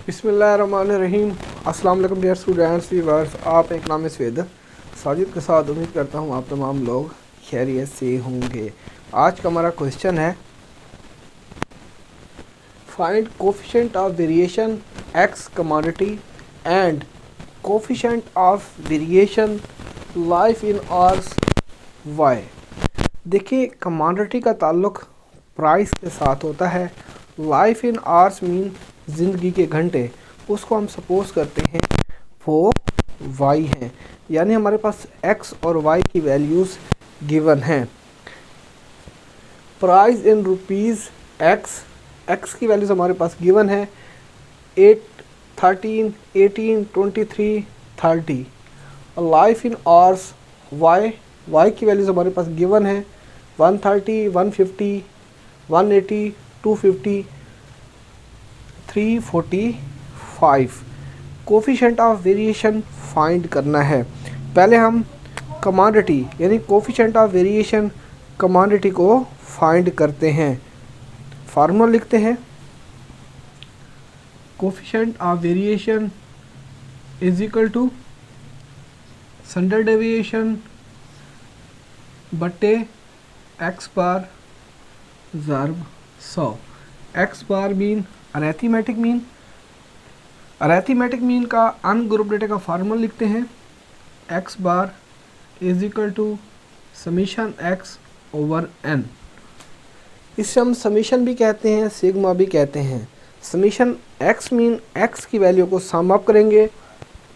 बिस्मिल्लाहिर्रहमानिर्रहीम। अस्सलाम वालेकुम डियर स्टूडेंट्स व्यूअर्स, आप एक नाम स्वेद साजिद के साथ उम्मीद करता हूँ आप तमाम लोग खैरियत से होंगे। आज का हमारा क्वेश्चन है find coefficient of variation X commodity and coefficient of variation life in hours Y. देखिए, कमोडिटी का ताल्लुक प्राइस के साथ होता है। लाइफ इन आवर्स मीन ज़िंदगी के घंटे, उसको हम सपोज करते हैं वो वाई हैं, यानी हमारे पास एक्स और वाई की वैल्यूज़ गिवन हैं। प्राइस इन रुपीज़ एक्स की वैल्यूज़ हमारे पास गिवन है 8, 13, 18, 23, 30। लाइफ इन आवर्स वाई की वैल्यूज़ हमारे पास गिवन है 130, 150, 180, 250, 345। कोफिशिएंट ऑफ वेरिएशन फाइंड करना है। पहले हम कमोडिटी यानी कोफिशिएंट ऑफ वेरिएशन कमोडिटी को फाइंड करते हैं। फार्मूला लिखते हैं, coefficient of variation is equal to standard deviation बटे एक्स बार ज़र्ब 100। X bar mean arithmetic mean का अनग्रुप डेटा का फार्मूला लिखते हैं, X bar is equal to summation X over N. इसे हम समीशन भी कहते हैं, सिग्मा भी कहते हैं। समीशन एक्स मीन एक्स की वैल्यू को सम अप करेंगे,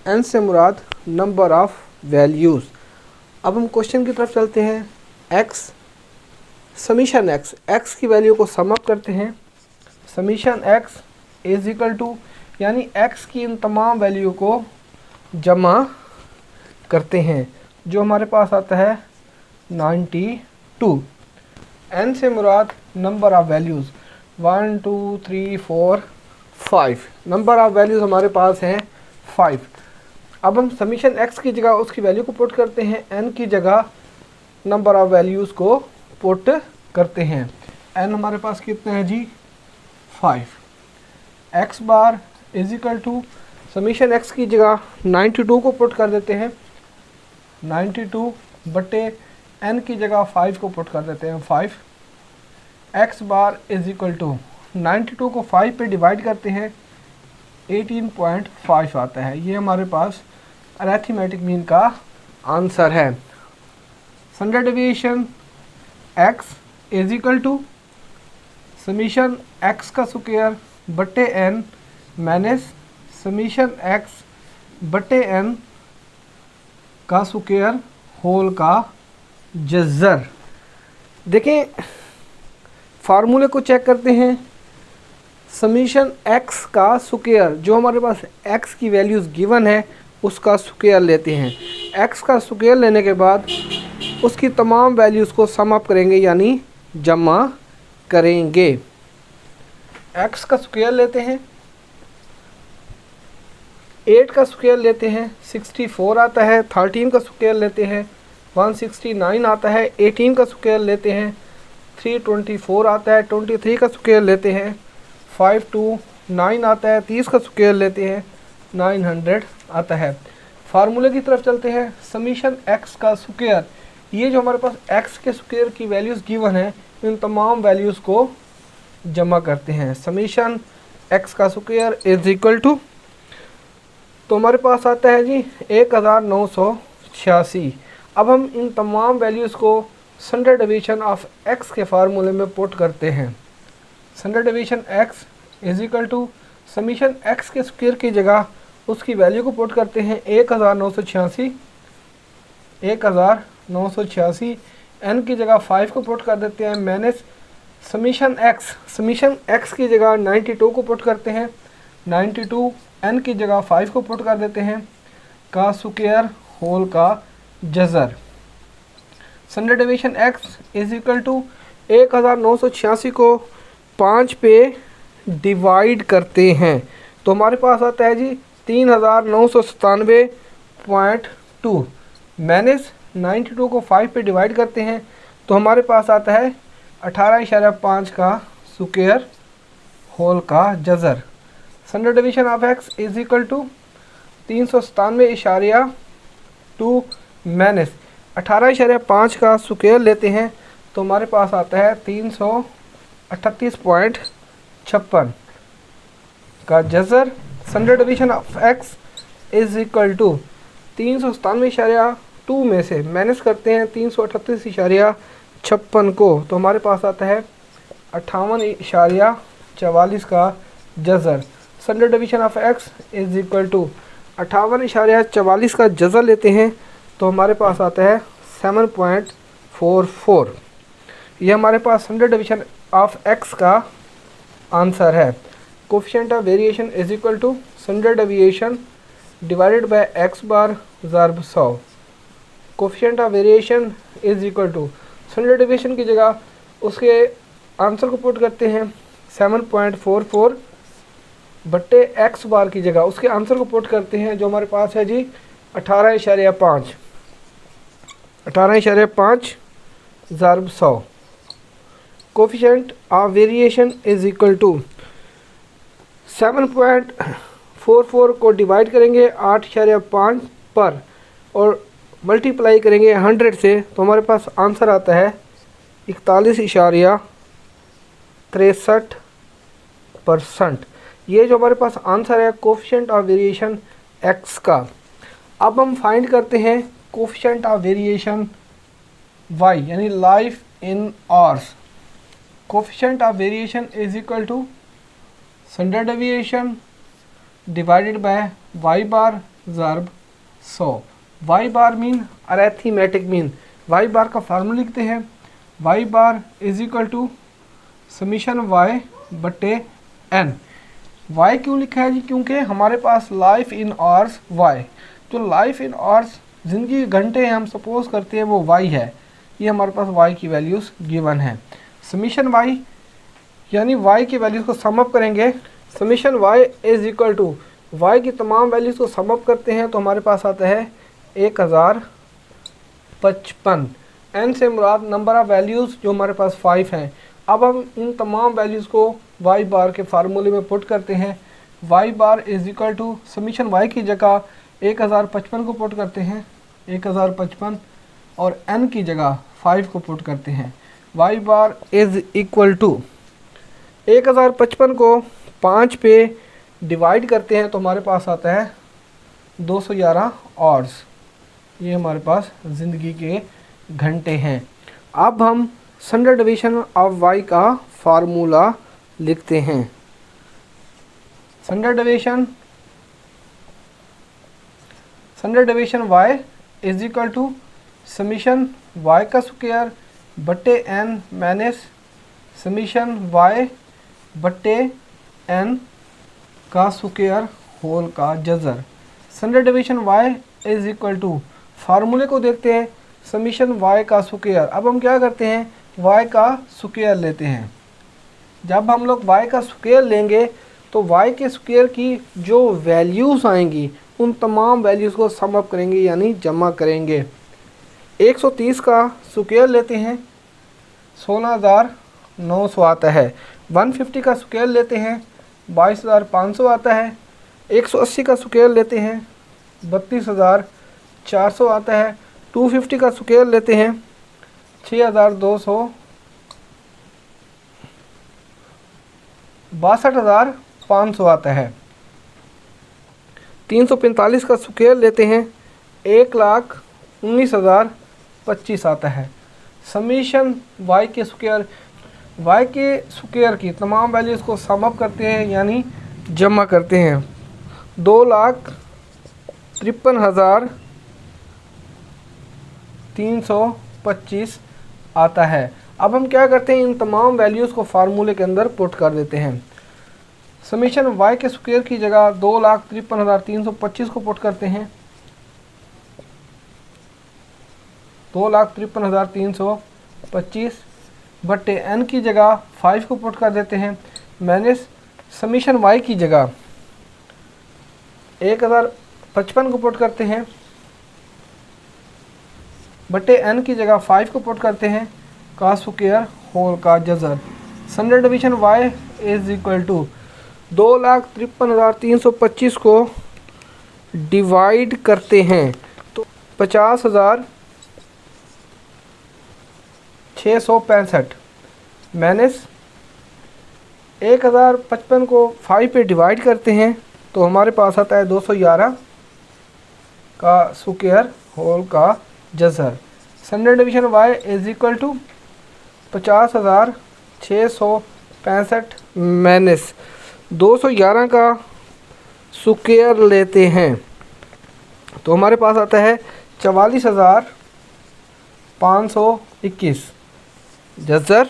एन से मुराद नंबर ऑफ वैल्यूज़। अब हम क्वेश्चन की तरफ चलते हैं। एक्स समीशन एक्स की वैल्यू को सम अप करते हैं। Summation X is equal to यानी एक्स की इन तमाम वैल्यू को जमा करते हैं, जो हमारे पास आता है 92। एन से मुराद number of values 1 2 3 4 5। Number of values हमारे पास हैं 5। अब हम समीशन एक्स की जगह उसकी वैल्यू को पुट करते हैं, एन की जगह नंबर ऑफ़ वैल्यूज़ को पुट करते हैं। एन हमारे पास कितने हैं जी? 5। X bar is equal to summation X की जगह 92 को पुट कर देते हैं, 92 बटे एन की जगह 5 को पुट कर देते हैं 5। X bar is equal to 92 को 5 पे डिवाइड करते हैं 18.5 आता है। ये हमारे पास अरिथमेटिक मीन का आंसर है। Standard deviation x is equal to summation x का स्क्वायर बटे एन माइनस समीशन एक्स बटे एन का स्क्वायर होल का जज़र। देखें, फार्मूले को चेक करते हैं। समीशन एक्स का स्क्वायर, जो हमारे पास एक्स की वैल्यूज़ गिवन है, उसका स्क्वायर लेते हैं। एक्स का स्क्वायर लेने के बाद उसकी तमाम वैल्यूज़ को सम अप करेंगे यानी जमा करेंगे। एक्स का स्क्वायर लेते हैं, 8 का स्क्वायर लेते हैं 64 आता है, 13 का स्क्वायर लेते हैं 169 आता है, 18 का स्क्वायर लेते हैं 324 आता है, 23 का स्क्वायर लेते हैं 529 आता है, 30 का स्क्वायर लेते हैं 900 आता है। फार्मूले की तरफ चलते हैं। समीशन एक्स का स्क्वायर, ये जो हमारे पास एक्स के स्क्वायर की वैल्यूज़ गिवन है, इन तमाम वैल्यूज़ को जमा करते हैं। समीशन एक्स का स्क्वायर इज इक्वल टू, तो हमारे पास आता है जी 1986। अब हम इन तमाम वैल्यूज़ को स्टैंडर्ड डेविएशन ऑफ एक्स के फार्मूले में पुट करते हैं। Standard deviation x is equal to summation x के स्क्वायर की जगह उसकी वैल्यू को पुट करते हैं 1986। एन की जगह 5 को पुट कर देते हैं, माइनस समीशन एक्स की जगह 92 को पुट करते हैं, 92 एन की जगह 5 को पुट कर देते हैं, का स्क्वायर होल का जज़र। Standard deviation x is equal to 1986 को 5 पे डिवाइड करते हैं, तो हमारे पास आता है जी 3997.2। माइनस 92 को 5 पे डिवाइड करते हैं, तो हमारे पास आता है 18.5 का स्क्वायर होल का जज़र। Standard division of X is equal to 397.2 minus 18.5 का स्क्वायर लेते हैं तो हमारे पास आता है 338.56 का जज़र। Standard division of X is equal to 397.2 में से माइनस करते हैं 338.56 को तो हमारे पास आता है 58.44 का जज़र। Standard division of X is equal to 58.44 का जज़र लेते हैं तो हमारे पास आता है 7.44। ये हमारे पास स्टैंडर्ड डिवीजन ऑफ एक्स का आंसर है। Coefficient of variation is equal to standard deviation divided by X bar ज़र्ब 100। Coefficient of variation is equal to standard deviation की जगह उसके आंसर को पुट करते हैं 7.44 बट्टे एक्स बार की जगह उसके आंसर को पुट करते हैं जो हमारे पास है जी 18.5 ज़र्ब 100। Coefficient of variation is equal to 7.44 को डिवाइड करेंगे 8.5 पर और मल्टीप्लाई करेंगे 100 से तो हमारे पास आंसर आता है 41.63%। ये जो हमारे पास आंसर है कोफिशिएंट ऑफ वेरिएशन एक्स का। अब हम फाइंड करते हैं कोफिशिएंट ऑफ वेरिएशन वाई यानी life in hours. Coefficient of variation is equal to standard deviation divided by Y bar ज़र्ब 100। Y bar mean arithmetic mean. Y bar का formula लिखते हैं Y bar is equal to summation Y बटे N. Y क्यों लिखा है जी? क्योंकि हमारे पास लाइफ इन आवर्स वाई, जो लाइफ इन आवर्स ज़िंदगी के घंटे हैं हम सपोज करते हैं वो वाई है। ये हमारे पास वाई की वैल्यूज़ गिवन है। समीशन वाई यानी वाई की वैल्यूज़ को समअप करेंगे। Summation y is equal to y की तमाम वैल्यूज़ को समअप करते हैं तो हमारे पास आता है 1055। एन से मुराद नंबर ऑफ़ वैल्यूज़ जो हमारे पास 5 हैं। अब हम इन तमाम वैल्यूज़ को वाई बार के फार्मूले में पुट करते हैं। Y bar is equal to summation y की जगह 1055 को पुट करते हैं 1055 और एन की जगह 5 को पुट करते हैं। Y bar is equal to 1055 को 5 पे डिवाइड करते हैं तो हमारे पास आता है 211 आवर्स। ये हमारे पास ज़िंदगी के घंटे हैं। अब हम स्टैंडर्ड डेविएशन ऑफ वाई का फार्मूला लिखते हैं। Standard deviation Y is equal to summation Y का स्क्वायर बट्टे एन माइनस समीशन वाई बट्टे एन का स्क्वायर होल का जज़र। Standard deviation Y is equal to फार्मूले को देखते हैं समीशन वाई का स्क्वायर। अब हम क्या करते हैं वाई का स्क्वायर लेते हैं। जब हम लोग वाई का स्क्वायर लेंगे तो वाई के स्क्वायर की जो वैल्यूज़ आएंगी उन तमाम वैल्यूज़ को सम अप करेंगे यानी जमा करेंगे। 130 का स्क्वायर लेते हैं 16,900 आता है। 150 का स्क्वायर लेते हैं 22,500 आता है। 180 का स्क्वायर लेते हैं 32,400 आता है। 250 का स्क्वायर लेते हैं 62,500 आता है। 345 का स्क्वायर लेते हैं 1,19,025 आता है। समीशन वाई के स्क्वायर की तमाम वैल्यूज़ को सम अप करते हैं यानी जमा करते हैं 2,53,325 आता है। अब हम क्या करते हैं इन तमाम वैल्यूज़ को फार्मूले के अंदर पुट कर देते हैं। समीशन वाई के स्क्वायर की जगह 2,53,325 को पुट करते हैं 2,53,325 बट्टे एन की जगह 5 को पुट कर देते हैं माइनस समीशन वाई की जगह 1055 को पुट करते हैं बट्टे एन की जगह 5 को पुट करते हैं का स्क्वायर होल का जज़र। Standard deviation Y is equal to 2,53,325 को डिवाइड करते हैं तो 50,665 माइनस 1,055 को 5 पे डिवाइड करते हैं तो हमारे पास आता है 211 का स्क्वायर होल का जज़र। Standard division y is equal to 50,665 minus 211 का स्क्वायर लेते हैं तो हमारे पास आता है 44,521 जज़र।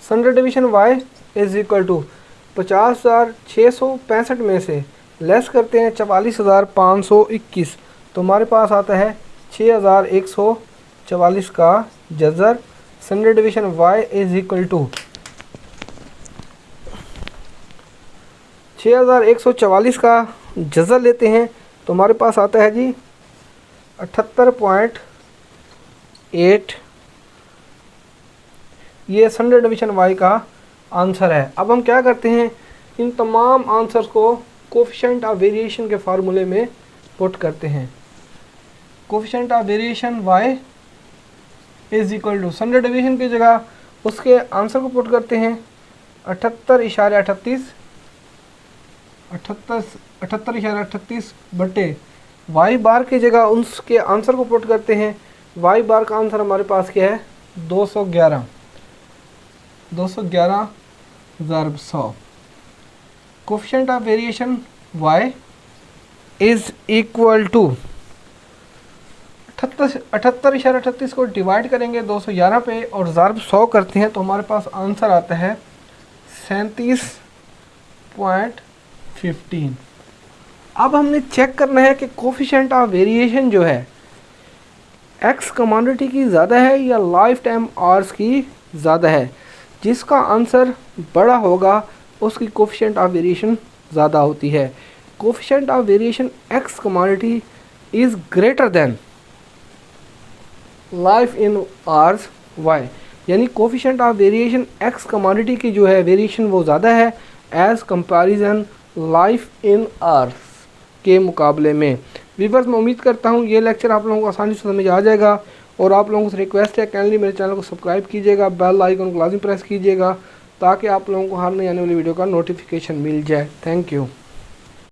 Standard division y is equal to 50,665 में से लेस करते हैं 44,521 तो हमारे पास आता है 6,144 का जज़र। Standard division y is equal to 6,144 का जज़र लेते हैं तो हमारे पास आता है जी 78.8। ये स्टैंडर्ड डिवीजन y का आंसर है। अब हम क्या करते हैं, इन तमाम आंसर्स को कोफिशिएंट ऑफ वेरिएशन के फार्मूले में पुट करते हैं। Coefficient of variation y is equal to standard division की जगह उसके आंसर को पुट करते हैं 78.38 बटे y बार की जगह उसके आंसर को पुट करते हैं। y बार का आंसर हमारे पास क्या है 211 ज़रब 100। Coefficient of variation y is equal to 78.38 को डिवाइड करेंगे 211 पे और ज़रब 100 करते हैं तो हमारे पास आंसर आता है 37.15। अब हमने चेक करना है कि कोफिशिएंट ऑफ वेरिएशन जो है एक्स कमोडिटी की ज़्यादा है या लाइफ टाइम आवर्स की ज़्यादा है। जिसका आंसर बड़ा होगा उसकी कोफिशिएंट ऑफ वेरिएशन ज़्यादा होती है। Coefficient of variation X commodity is greater than life in hours Y, यानी coefficient of variation X commodity की जो है वेरिएशन वो ज़्यादा है as comparison life in hours के मुकाबले में। व्यूअर्स, मैं उम्मीद करता हूँ ये लेक्चर आप लोगों को आसानी से समझ आ जाएगा और आप लोगों से रिक्वेस्ट है काइंडली मेरे चैनल को सब्सक्राइब कीजिएगा, बेल आइकन को लाजिम प्रेस कीजिएगा ताकि आप लोगों को हर नई आने वाली वीडियो का नोटिफिकेशन मिल जाए। Thank you.